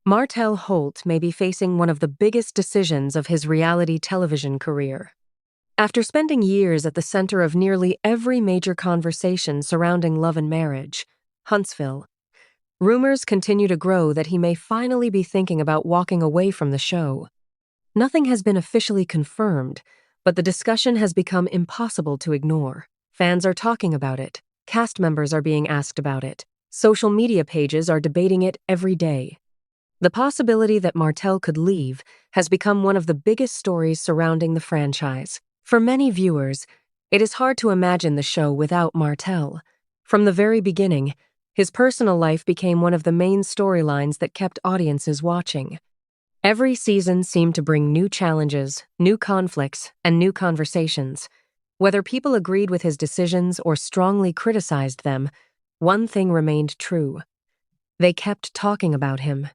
Martell Holt may be facing one of the biggest decisions of his reality television career. After spending years at the center of nearly every major conversation surrounding love and marriage, Huntsville, rumors continue to grow that he may finally be thinking about walking away from the show. Nothing has been officially confirmed, but the discussion has become impossible to ignore. Fans are talking about it, cast members are being asked about it, social media pages are debating it every day. The possibility that Martell could leave has become one of the biggest stories surrounding the franchise. For many viewers, it is hard to imagine the show without Martell. From the very beginning, his personal life became one of the main storylines that kept audiences watching. Every season seemed to bring new challenges, new conflicts, and new conversations. Whether people agreed with his decisions or strongly criticized them, one thing remained true. They kept talking about him.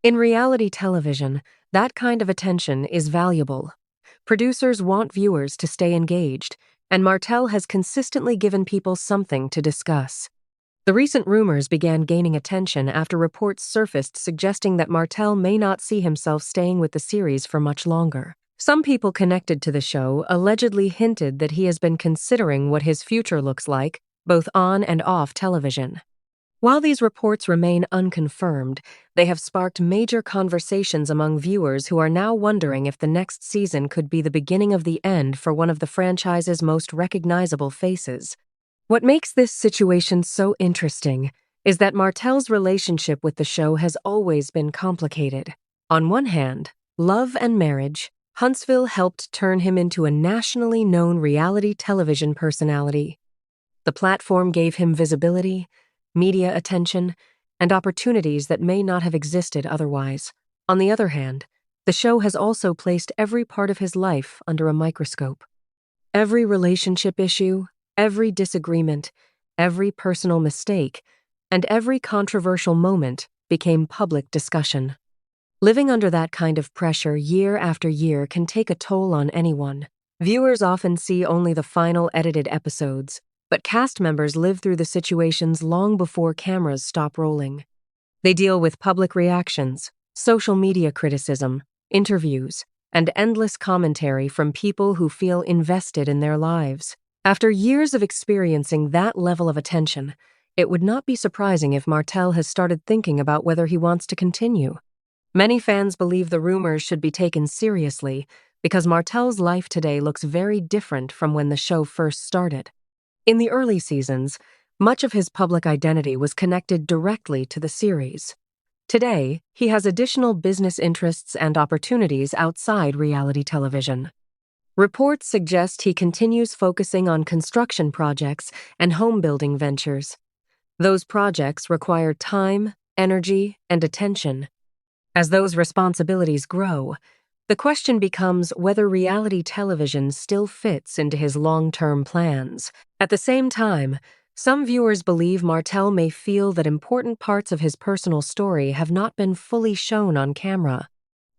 In reality television, that kind of attention is valuable. Producers want viewers to stay engaged, and Martell has consistently given people something to discuss. The recent rumors began gaining attention after reports surfaced suggesting that Martell may not see himself staying with the series for much longer. Some people connected to the show allegedly hinted that he has been considering what his future looks like, both on and off television. While these reports remain unconfirmed, they have sparked major conversations among viewers who are now wondering if the next season could be the beginning of the end for one of the franchise's most recognizable faces. What makes this situation so interesting is that Martell's relationship with the show has always been complicated. On one hand, love and marriage, Huntsville helped turn him into a nationally known reality television personality. The platform gave him visibility, media attention, and opportunities that may not have existed otherwise. On the other hand, the show has also placed every part of his life under a microscope. Every relationship issue, every disagreement, every personal mistake, and every controversial moment became public discussion. Living under that kind of pressure year after year can take a toll on anyone. Viewers often see only the final edited episodes, but cast members live through the situations long before cameras stop rolling. They deal with public reactions, social media criticism, interviews, and endless commentary from people who feel invested in their lives. After years of experiencing that level of attention, it would not be surprising if Martell has started thinking about whether he wants to continue. Many fans believe the rumors should be taken seriously because Martell's life today looks very different from when the show first started. In the early seasons, much of his public identity was connected directly to the series. Today, he has additional business interests and opportunities outside reality television. Reports suggest he continues focusing on construction projects and home-building ventures. Those projects require time, energy, and attention. As those responsibilities grow, the question becomes whether reality television still fits into his long-term plans. At the same time, some viewers believe Martell may feel that important parts of his personal story have not been fully shown on camera.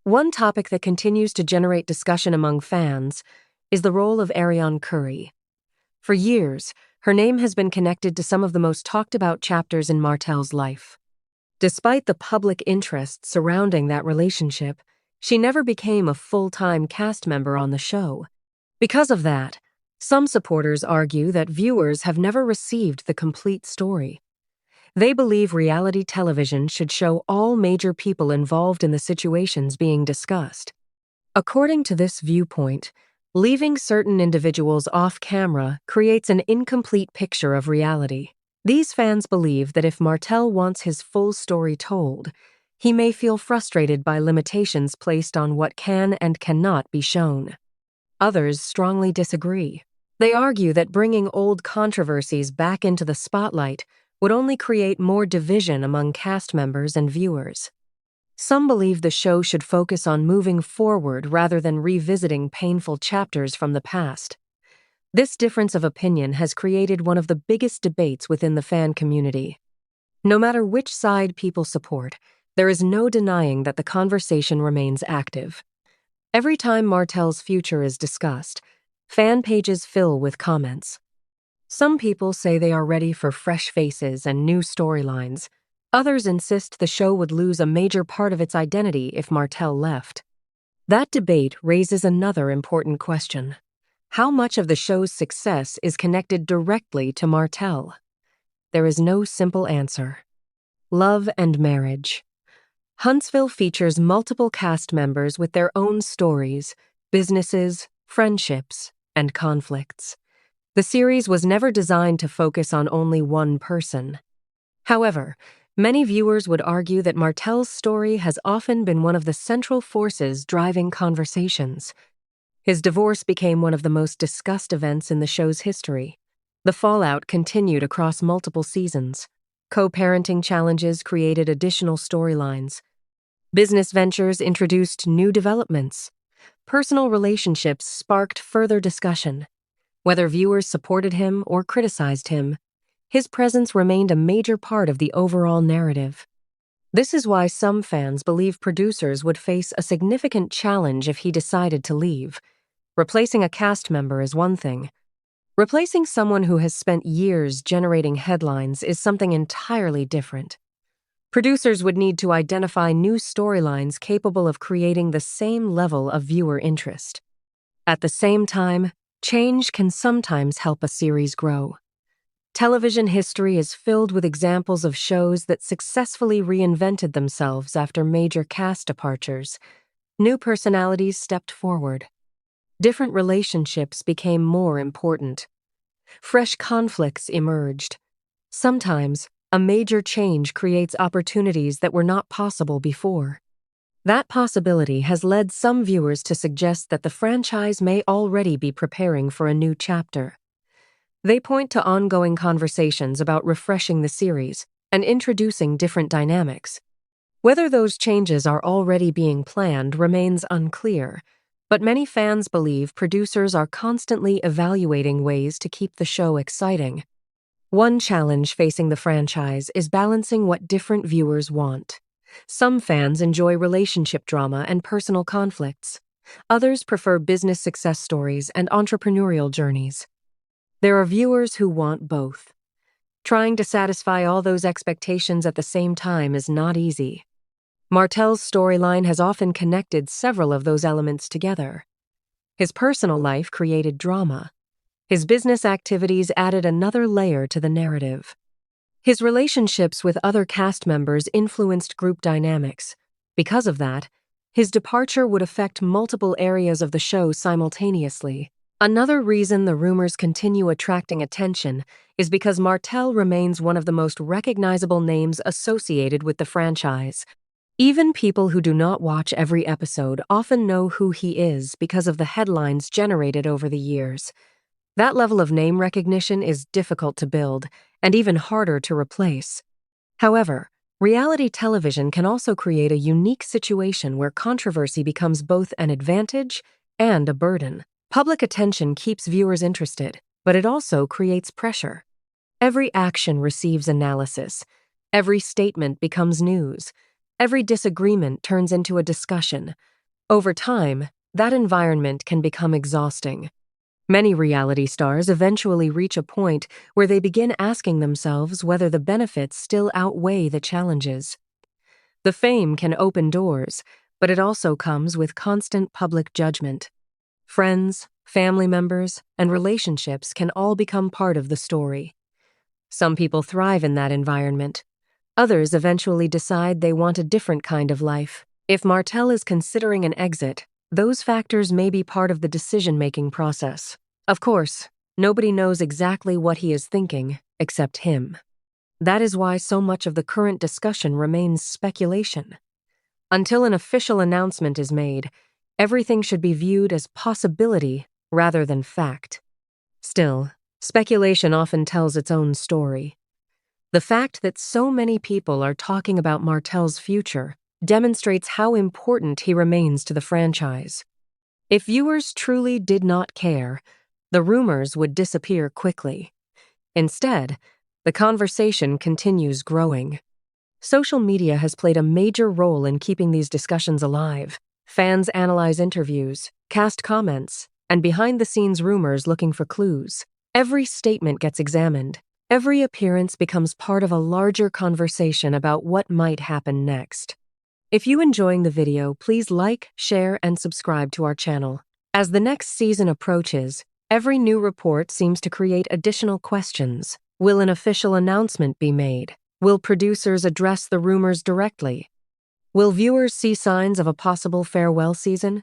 One topic that continues to generate discussion among fans is the role of Arionne. For years, her name has been connected to some of the most talked-about chapters in Martell's life. Despite the public interest surrounding that relationship, she never became a full-time cast member on the show. Because of that, some supporters argue that viewers have never received the complete story. They believe reality television should show all major people involved in the situations being discussed. According to this viewpoint, leaving certain individuals off camera creates an incomplete picture of reality. These fans believe that if Martell wants his full story told, he may feel frustrated by limitations placed on what can and cannot be shown. Others strongly disagree. They argue that bringing old controversies back into the spotlight would only create more division among cast members and viewers. Some believe the show should focus on moving forward rather than revisiting painful chapters from the past. This difference of opinion has created one of the biggest debates within the fan community. No matter which side people support, there is no denying that the conversation remains active. Every time Martell's future is discussed, fan pages fill with comments. Some people say they are ready for fresh faces and new storylines. Others insist the show would lose a major part of its identity if Martell left. That debate raises another important question. How much of the show's success is connected directly to Martell? There is no simple answer. Love and marriage. Huntsville features multiple cast members with their own stories, businesses, friendships, and conflicts. The series was never designed to focus on only one person. However, many viewers would argue that Martell's story has often been one of the central forces driving conversations. His divorce became one of the most discussed events in the show's history. The fallout continued across multiple seasons. Co-parenting challenges created additional storylines. Business ventures introduced new developments. Personal relationships sparked further discussion. Whether viewers supported him or criticized him, his presence remained a major part of the overall narrative. This is why some fans believe producers would face a significant challenge if he decided to leave. Replacing a cast member is one thing. Replacing someone who has spent years generating headlines is something entirely different. Producers would need to identify new storylines capable of creating the same level of viewer interest. At the same time, change can sometimes help a series grow. Television history is filled with examples of shows that successfully reinvented themselves after major cast departures. New personalities stepped forward. Different relationships became more important. Fresh conflicts emerged. Sometimes, a major change creates opportunities that were not possible before. That possibility has led some viewers to suggest that the franchise may already be preparing for a new chapter. They point to ongoing conversations about refreshing the series and introducing different dynamics. Whether those changes are already being planned remains unclear, but many fans believe producers are constantly evaluating ways to keep the show exciting. One challenge facing the franchise is balancing what different viewers want. Some fans enjoy relationship drama and personal conflicts. Others prefer business success stories and entrepreneurial journeys. There are viewers who want both. Trying to satisfy all those expectations at the same time is not easy. Martell's storyline has often connected several of those elements together. His personal life created drama. His business activities added another layer to the narrative. His relationships with other cast members influenced group dynamics. Because of that, his departure would affect multiple areas of the show simultaneously. Another reason the rumors continue attracting attention is because Martell remains one of the most recognizable names associated with the franchise. Even people who do not watch every episode often know who he is because of the headlines generated over the years. That level of name recognition is difficult to build and even harder to replace. However, reality television can also create a unique situation where controversy becomes both an advantage and a burden. Public attention keeps viewers interested, but it also creates pressure. Every action receives analysis. Every statement becomes news. Every disagreement turns into a discussion. Over time, that environment can become exhausting. Many reality stars eventually reach a point where they begin asking themselves whether the benefits still outweigh the challenges. The fame can open doors, but it also comes with constant public judgment. Friends, family members, and relationships can all become part of the story. Some people thrive in that environment. Others eventually decide they want a different kind of life. If Martell is considering an exit, those factors may be part of the decision-making process. Of course, nobody knows exactly what he is thinking except him. That is why so much of the current discussion remains speculation. Until an official announcement is made, everything should be viewed as possibility rather than fact. Still, speculation often tells its own story. The fact that so many people are talking about Martell's future demonstrates how important he remains to the franchise. If viewers truly did not care, the rumors would disappear quickly. Instead, the conversation continues growing. Social media has played a major role in keeping these discussions alive. Fans analyze interviews, cast comments, and behind-the-scenes rumors looking for clues. Every statement gets examined, Every appearance becomes part of a larger conversation about what might happen next. If you're enjoying the video, please like, share, and subscribe to our channel. As the next season approaches, every new report seems to create additional questions. Will an official announcement be made? Will producers address the rumors directly? Will viewers see signs of a possible farewell season?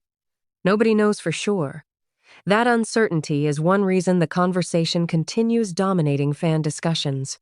Nobody knows for sure. That uncertainty is one reason the conversation continues dominating fan discussions.